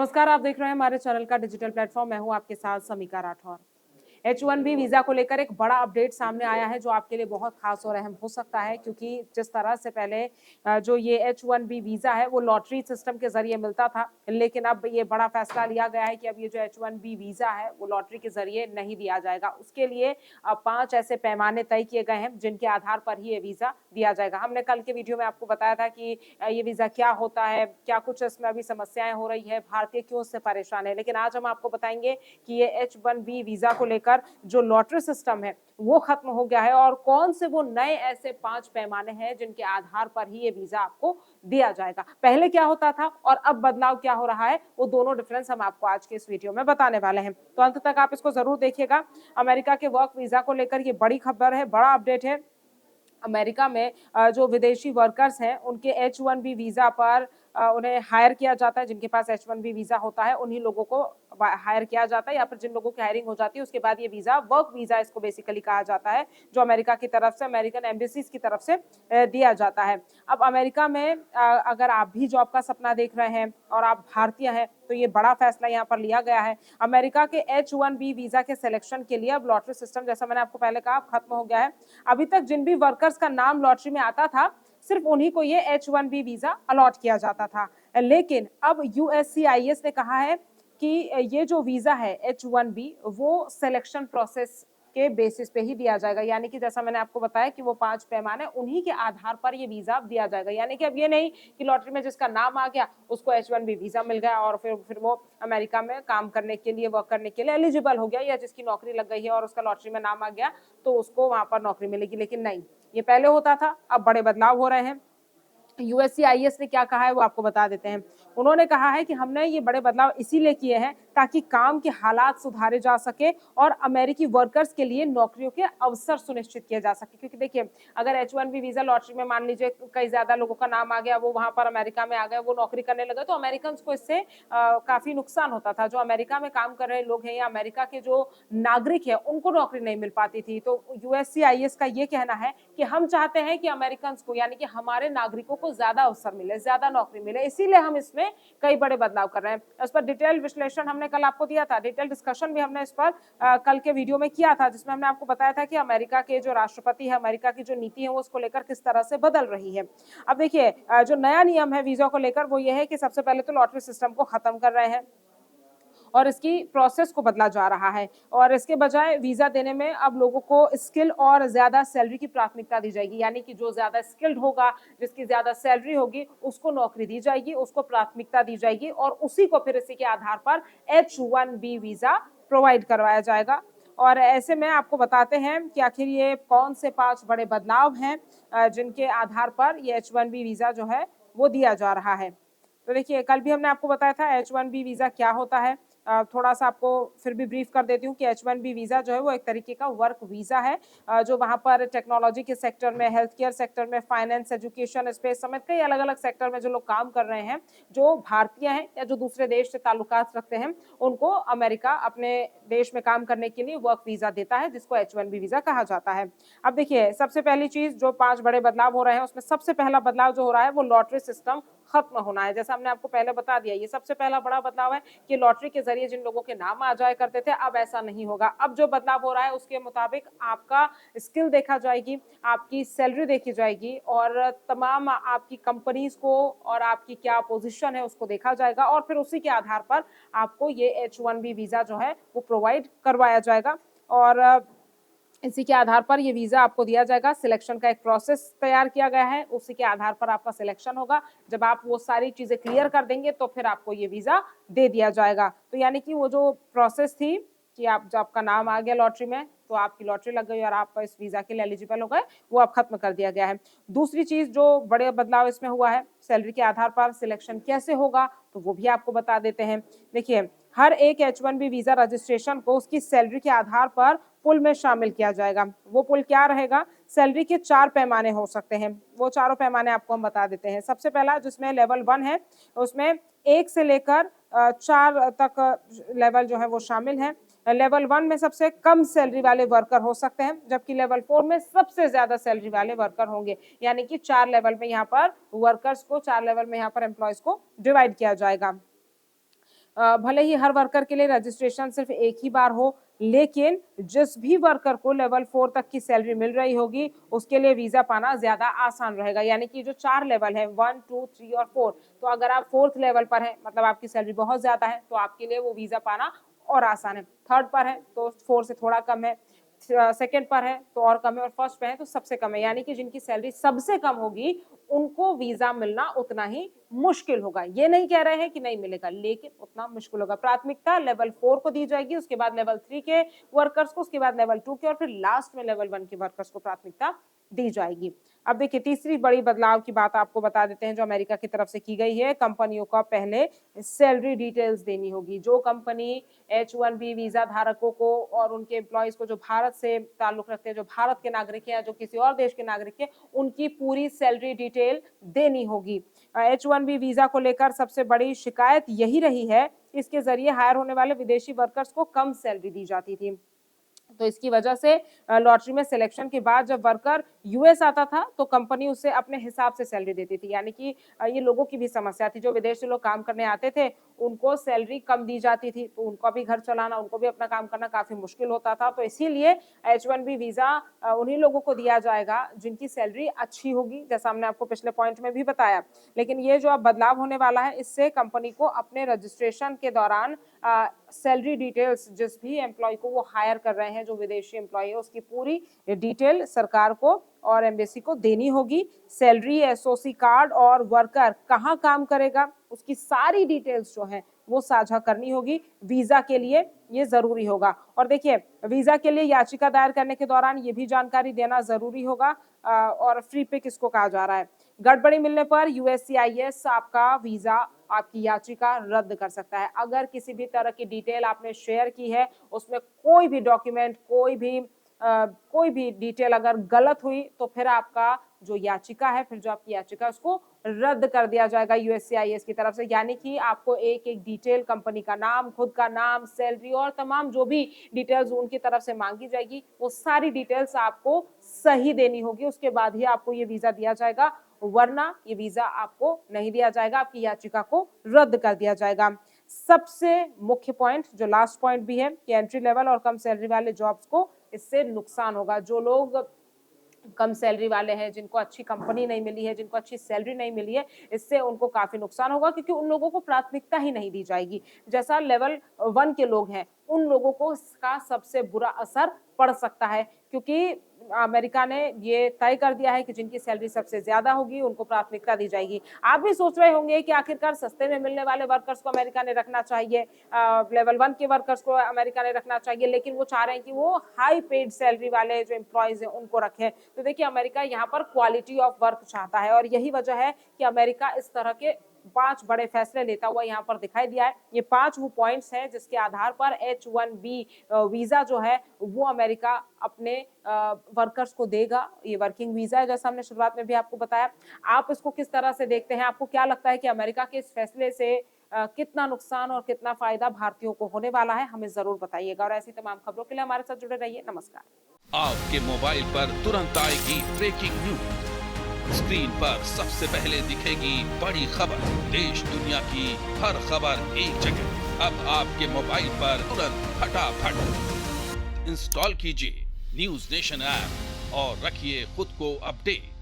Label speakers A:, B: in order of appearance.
A: नमस्कार, आप देख रहे हैं हमारे चैनल का डिजिटल प्लेटफॉर्म। मैं हूं आपके साथ समीका राठौर। H1B वीजा को लेकर एक बड़ा अपडेट सामने आया है जो आपके लिए बहुत खास और अहम हो सकता है, क्योंकि जिस तरह से पहले जो ये H1B वीजा है वो लॉटरी सिस्टम के जरिए मिलता था, लेकिन अब ये बड़ा फैसला लिया गया है कि अब ये जो H1B वीजा है वो लॉटरी के जरिए नहीं दिया जाएगा। उसके लिए अब 5 ऐसे पैमाने तय किए गए हैं जिनके आधार पर ही ये वीजा दिया जाएगा। हमने कल के वीडियो में आपको बताया था कि ये वीजा क्या होता है, क्या कुछ इसमें अभी समस्याएं हो रही है, भारतीय क्यों इससे परेशान है। लेकिन आज हम आपको बताएंगे कि ये H1B वीजा को लेकर जो लॉटरी सिस्टम है वो खत्म हो गया है और कौन से वो नए ऐसे 5 पैमाने हैं जिनके आधार पर ही ये वीजा आपको दिया जाएगा। पहले क्या होता था और अब बदलाव क्या हो रहा है, वो दोनों डिफरेंस हम आपको आज के इस वीडियो में बताने वाले हैं। तो अंत तक आप इसको जरूर देखिएगा। अमेरिका के वर्क वीजा को लेकर ये बड़ी खबर है, बड़ा अपडेट है। अमेरिका में जो विदेशी वर्कर्स हैं उनके H1B वीजा पर उन्हें हायर किया जाता है। जिनके पास H1B वीजा होता है उन्हीं लोगों को हायर किया जाता है, या फिर जिन लोगों की हायरिंग हो जाती है उसके बाद ये वीजा वर्क वीजा इसको बेसिकली कहा जाता है, जो अमेरिका की तरफ से, अमेरिकन एम्बेसीज की तरफ से दिया जाता है। अब अमेरिका में अगर आप भी जॉब का सपना देख रहे हैं और आप भारतीय हैं तो ये बड़ा फैसला यहाँ पर लिया गया है। अमेरिका के H1B वीजा के सिलेक्शन के लिए अब लॉटरी सिस्टम, जैसा मैंने आपको पहले कहा, खत्म हो गया है। अभी तक जिन भी वर्कर्स का नाम लॉटरी में आता था सिर्फ उन्हीं को ये H1B वीजा अलॉट किया जाता था, लेकिन अब USCIS ने कहा है कि ये जो वीजा है H1B वो सिलेक्शन प्रोसेस के बेसिस पे ही दिया जाएगा। यानी कि जैसा मैंने आपको बताया कि वो 5 पैमाने, उन्हीं के आधार पर ये वीजा दिया जाएगा। यानी कि अब ये नहीं कि लॉटरी में जिसका नाम आ गया उसको H1B वीजा मिल गया और फिर वो अमेरिका में काम करने के लिए, वर्क करने के लिए एलिजिबल हो गया, या जिसकी नौकरी लग गई है और उसका लॉटरी में नाम आ गया तो उसको वहां पर नौकरी मिलेगी। लेकिन नहीं, ये पहले होता था, अब बड़े बदलाव हो रहे हैं। USCIS ने क्या कहा है वो आपको बता देते हैं। उन्होंने कहा है कि हमने ये बड़े बदलाव इसीलिए किए हैं ताकि काम के हालात सुधारे जा सके और अमेरिकी वर्कर्स के लिए नौकरियों के अवसर सुनिश्चित किए जा सके। क्योंकि देखिए, अगर H1B वीजा लॉटरी में मान लीजिए कई ज्यादा लोगों का नाम आ गया, वो वहां पर अमेरिका में आ गए, वो नौकरी करने लगे, तो अमेरिकन को इससे काफी नुकसान होता था। जो अमेरिका में काम कर रहे लोग हैं या अमेरिका के जो नागरिक है उनको नौकरी नहीं मिल पाती थी। तो USCIS का ये कहना है कि हम चाहते हैं कि अमेरिकन को, यानी कि हमारे नागरिकों को ज्यादा अवसर मिले, ज्यादा नौकरी मिले, इसीलिए हम इसमें कई बड़े बदलाव कर रहे हैं। इस पर डिटेल विश्लेषण हमने कल आपको दिया था, डिटेल डिस्कशन भी हमने इस पर कल के वीडियो में किया था, जिसमें हमने आपको बताया था कि अमेरिका के जो राष्ट्रपति है, अमेरिका की जो नीति है वो उसको लेकर किस तरह से बदल रही है। अब देखिए, जो नया नियम है वीजा को लेकर वो ये है कि सबसे पहले तो लॉटरी सिस्टम को खत्म कर रहे हैं और इसकी प्रोसेस को बदला जा रहा है, और इसके बजाय वीजा देने में अब लोगों को स्किल और ज्यादा सैलरी की प्राथमिकता दी जाएगी। यानी कि जो ज्यादा स्किल्ड होगा, जिसकी ज्यादा सैलरी होगी, उसको नौकरी दी जाएगी, उसको प्राथमिकता दी जाएगी और उसी को फिर इसी के आधार पर H1B वीजा प्रोवाइड करवाया जाएगा। और ऐसे में आपको बताते हैं कि आखिर ये कौन से 5 बड़े बदलाव हैं जिनके आधार पर ये H1B वीजा जो है वो दिया जा रहा है। तो देखिए, कल भी हमने आपको बताया था H1B वीजा क्या होता है। थोड़ा सा आपको फिर भी ब्रीफ कर देती हूँ कि H1B वीजा जो है वो एक तरीके का वर्क वीजा है, जो वहाँ पर टेक्नोलॉजी के सेक्टर में, हेल्थ केयर सेक्टर में, फाइनेंस, एजुकेशन, स्पेस समेत कई अलग अलग सेक्टर में जो लोग काम कर रहे हैं, जो भारतीय हैं या जो दूसरे देश से ताल्लुकात रखते हैं, उनको अमेरिका अपने देश में काम करने के लिए वर्क वीजा देता है, जिसको H1B वीजा कहा जाता है। अब देखिए, सबसे पहली चीज, जो 5 बड़े बदलाव हो रहे हैं उसमें सबसे पहला बदलाव जो हो रहा है वो लॉटरी सिस्टम खत्म होना है। जैसा हमने आपको पहले बता दिया, ये सबसे पहला बड़ा बदलाव है कि लॉटरी के जरिए जिन लोगों के नाम आ जाया करते थे अब ऐसा नहीं होगा। अब जो बदलाव हो रहा है उसके मुताबिक आपका स्किल देखा जाएगी, आपकी सैलरी देखी जाएगी और तमाम आपकी कंपनीज को और आपकी क्या पोजीशन है उसको देखा जाएगा, और फिर उसी के आधार पर आपको ये H1B वीजा जो है वो प्रोवाइड करवाया जाएगा और इसी के आधार पर ये वीजा आपको दिया जाएगा। सिलेक्शन का एक प्रोसेस तैयार किया गया है, उसी के आधार पर आपका सिलेक्शन होगा। जब आप वो सारी चीजें क्लियर कर देंगे तो फिर आपको ये वीजा दे दिया जाएगा। तो यानी कि वो जो प्रोसेस थी कि आप, जब आपका नाम आ गया लॉटरी में तो आपकी लॉटरी लग गई और आप इस वीजा के लिए एलिजिबल हो गए, वो अब खत्म कर दिया गया है। दूसरी चीज जो बड़े बदलाव इसमें हुआ है, सैलरी के आधार पर सिलेक्शन कैसे होगा तो वो भी आपको बता देते हैं। देखिए, हर एक H1B वीजा रजिस्ट्रेशन को उसकी सैलरी के आधार पर पुल में शामिल किया जाएगा। वो पुल क्या रहेगा? सैलरी के 4 पैमाने हो सकते हैं, वो चारों पैमाने आपको हम बता देते हैं। सबसे पहला जिसमें लेवल 1 है, उसमें 1 से लेकर 4 तक लेवल जो है वो शामिल है। लेवल 1 में सबसे कम सैलरी वाले वर्कर हो सकते हैं, जबकि लेवल 4 में सबसे ज्यादा सैलरी वाले वर्कर होंगे। यानी कि 4 लेवल में यहाँ पर वर्कर्स को, 4 लेवल में यहाँ पर एम्प्लॉयज को डिवाइड किया जाएगा। भले ही हर वर्कर के लिए रजिस्ट्रेशन सिर्फ एक ही बार हो, लेकिन जिस भी वर्कर को लेवल 4 तक की सैलरी मिल रही होगी, उसके लिए वीजा पाना ज्यादा आसान रहेगा। यानी कि जो 4 लेवल है 1, 2, 3 और 4, तो अगर आप 4th लेवल पर हैं, मतलब आपकी सैलरी बहुत ज्यादा है, तो आपके लिए वो वीजा पाना और आसान है। 3rd पर है तो 4 से थोड़ा कम है, 2nd पर है तो और कम है, और 1st पे है तो सबसे कम है। यानी कि जिनकी सैलरी सबसे कम होगी, उनको वीजा मिलना उतना ही मुश्किल होगा। ये नहीं कह रहे हैं कि नहीं मिलेगा, लेकिन उतना मुश्किल होगा। प्राथमिकता लेवल 4 को दी जाएगी, उसके बाद लेवल 3 के वर्कर्स को, उसके बाद लेवल 2 के, और फिर लास्ट में लेवल 1 के वर्कर्स को प्राथमिकता दी जाएगी। अब देखिए, तीसरी बड़ी बदलाव की बात आपको बता देते हैं जो अमेरिका की तरफ से की गई है। कंपनियों को पहले सैलरी डिटेल्स देनी होगी। जो कंपनी H1B वीजा धारकों को और उनके एम्प्लॉइज को जो भारत से ताल्लुक रखते हैं, जो भारत के नागरिक हैं या जो किसी और देश के नागरिक हैं, उनकी पूरी सैलरी डिटेल देनी होगी। H1B वीजा को लेकर सबसे बड़ी शिकायत यही रही है, इसके जरिए हायर होने वाले विदेशी वर्कर्स को कम सैलरी दी जाती थी। तो इसकी वजह से लॉटरी में सिलेक्शन के बाद जब वर्कर यूएस आता था, तो कंपनी उसे अपने हिसाब से सैलरी देती थी। यानी कि ये लोगों की भी समस्या थी। जो विदेश से लोग काम करने आते थे, उनको सैलरी कम दी जाती थी, तो उनको भी घर चलाना, उनको भी अपना काम करना काफी मुश्किल होता था। तो इसीलिए H1B वीजा उन्हीं लोगों को दिया जाएगा जिनकी सैलरी अच्छी होगी, जैसा हमने आपको पिछले पॉइंट में भी बताया। लेकिन ये जो अब बदलाव होने वाला है, इससे कंपनी को अपने रजिस्ट्रेशन के दौरान सैलरी डिटेल्स, जिस भी एम्प्लॉय को वो हायर कर रहे हैं, जो विदेशी एम्प्लॉय है, उसकी पूरी डिटेल सरकार को और एम्बेसी को देनी होगी। सैलरी, एसओसी कार्ड और वर्कर कहाँ काम करेगा, उसकी सारी डिटेल्स जो है वो साझा करनी होगी। वीजा के लिए ये जरूरी होगा। और देखिए, वीजा के लिए याचिका दायर करने के दौरान ये भी जानकारी देना जरूरी होगा। और फ्री पिक इसको कहा जा रहा है। गड़बड़ी मिलने पर USCIS आपका वीजा, आपकी याचिका रद्द कर सकता है। अगर किसी भी तरह की डिटेल आपने शेयर की है, उसमें कोई भी डॉक्यूमेंट, कोई भी डिटेल अगर गलत हुई, तो फिर आपका जो याचिका है, फिर जो आपकी याचिका, उसको रद्द कर दिया जाएगा USCIS की तरफ से। यानी कि आपको एक एक डिटेल, कंपनी का नाम, खुद का नाम, सैलरी और तमाम जो भी डिटेल्स उनकी तरफ से मांगी जाएगी, वो सारी डिटेल्स आपको सही देनी होगी। उसके बाद ही आपको ये वीजा दिया जाएगा, वरना ये वीजा आपको नहीं दिया जाएगा, आपकी याचिका को रद्द कर दिया जाएगा। सबसे मुख्य पॉइंट, जो लास्ट पॉइंट भी है, कि एंट्री लेवल और कम सैलरी वाले जॉब्स को इससे नुकसान होगा। जो लोग कम सैलरी वाले हैं, जिनको अच्छी कंपनी नहीं मिली है, जिनको अच्छी सैलरी नहीं मिली है, इससे उनको काफी नुकसान होगा, क्योंकि उन लोगों को प्राथमिकता ही नहीं दी जाएगी। जैसा लेवल 1 के लोग हैं, उन लोगों को इसका सबसे बुरा असर पड़ सकता है, क्योंकि अमेरिका ने ये तय कर दिया है कि जिनकी सैलरी सबसे ज्यादा होगी, उनको प्राथमिकता दी जाएगी। आप भी सोच रहे होंगे कि आखिरकार सस्ते में मिलने वाले वर्कर्स को अमेरिका ने रखना चाहिए, लेवल 1 के वर्कर्स को अमेरिका ने रखना चाहिए, लेकिन वो चाह रहे हैं कि वो हाई पेड सैलरी वाले जो एम्प्लॉयज हैं, उनको रखें। तो देखिए, अमेरिका यहाँ पर क्वालिटी ऑफ वर्क चाहता है, और यही वजह है कि अमेरिका इस तरह के 5 बड़े फैसले लेता हुआ यहाँ पर दिखाई दिया है। ये 5 वो पॉइंट्स हैं जिसके आधार पर H1B वीजा जो है वो अमेरिका अपने वर्कर्स को देगा। ये वर्किंग वीजा है, जैसा हमने शुरुआत में भी आपको बताया। आप इसको किस तरह से देखते हैं? आपको क्या लगता है कि अमेरिका के इस फैसले से कितना नुकसान और कितना फायदा भारतीयों को होने वाला है? हमें जरूर बताइएगा, और ऐसी तमाम खबरों के लिए हमारे साथ जुड़े रहिए। नमस्कार।
B: आपके मोबाइल पर तुरंत आएगी ब्रेकिंग न्यूज। स्क्रीन पर सबसे पहले दिखेगी बड़ी खबर। देश दुनिया की हर खबर एक जगह। अब आपके मोबाइल पर तुरंत फटाफट इंस्टॉल कीजिए न्यूज नेशन ऐप और रखिए खुद को अपडेट।